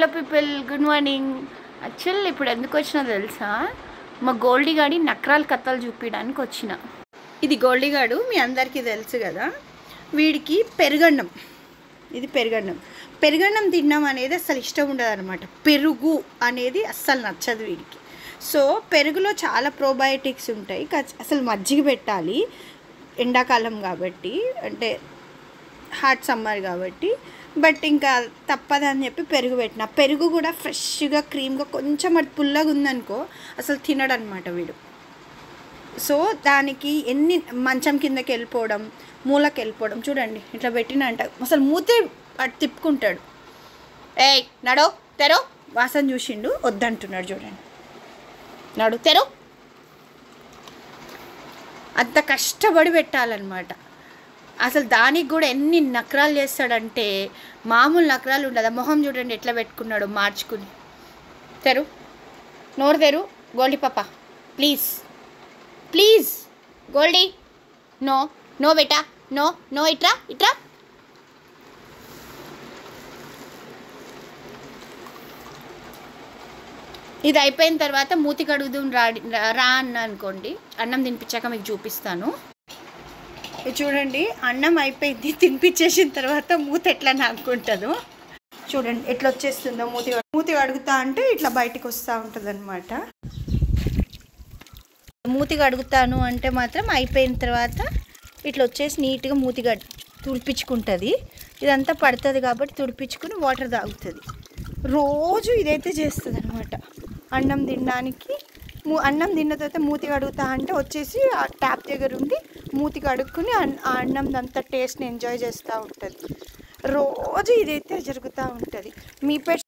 Hello people, good morning. Actual ఇప్పుడు ఎందుకు వచ్చినా తెలుసా? మా గోల్డీగాడి నక్రాల కథలు చూపించడానికి వచ్చిన. ఇది గోల్డీగాడు, మీ అందరికీ తెలుసు కదా. వీడికి పెరుగన్నం, ఇది పెరుగన్నం తినడం అనేది అస్సలు ఇష్టం ఉండదు అనమాట. పెరుగు అనేది అస్సలు నచ్చదు వీడికి. సో పెరుగులో చాలా ప్రోబయోటిక్స్ ఉంటాయి. అసలు మజ్జిగ పెట్టాలి, ఎండాకాలం కాబట్టి, అంటే హాట్ సమ్మర్ కాబట్టి. బట్ ఇంకా తప్పదని చెప్పి పెరుగు పెట్టిన. పెరుగు కూడా ఫ్రెష్గా క్రీమ్గా కొంచెం అది పుల్లగా ఉందనుకో అసలు తినడు అనమాట వీడు. సో దానికి ఎన్ని మంచం కిందకి వెళ్ళిపోవడం, మూలకి వెళ్ళిపోవడం. చూడండి ఇట్లా పెట్టినంట అసలు మూతే అటు తిప్పుకుంటాడు. ఏయ్ నడో తెరో, వాసన చూసిండు వద్దంటున్నాడు. చూడండి నడు తెరో. అంత కష్టపడి పెట్టాలన్నమాట. అసలు దానికి కూడా ఎన్ని నకరాలు చేస్తాడంటే మామూలు నకరాలు ఉండదు. మొహం చూడండి ఎట్లా పెట్టుకున్నాడు మార్చుకుని. తెరు, నోరు తెరు గోల్డీ పాప, please please Goldie. No no బేటా, నో నో, ఇట్రా ఇట్రా. ఇది అయిపోయిన తర్వాత మూతి కడుగుదాం రా అన్న అనుకోండి. అన్నం తినిపించాక మీకు చూపిస్తాను. చూడండి అన్నం అయిపోయింది, తినిపించేసిన తర్వాత మూతి ఎట్లా నాకుంటుందో చూడండి, ఎట్లా వచ్చేస్తుందో. మూతి కడుగుతా అంటే ఇట్లా బయటికి వస్తూ ఉంటుంది అనమాట. మూతి కడుగుతాను అంటే మాత్రం అయిపోయిన తర్వాత ఇట్లా వచ్చేసి నీట్గా మూతి తుడిపించుకుంటుంది. ఇదంతా పడుతుంది కాబట్టి తుడిపించుకుని వాటర్ తాగుతుంది. రోజు ఇదైతే చేస్తుంది అనమాట. అన్నం తినడానికి, అన్నం తిన్న తర్వాత మూతి కడుగుతా అంటే వచ్చేసి ఆ ట్యాప్ దగ్గర ఉండి మూతి కడుక్కుని ఆ అన్నం అంతా టేస్ట్ని ఎంజాయ్ చేస్తూ ఉంటుంది. రోజు ఇదైతే జరుగుతూ ఉంటుంది. మీ పెట్స్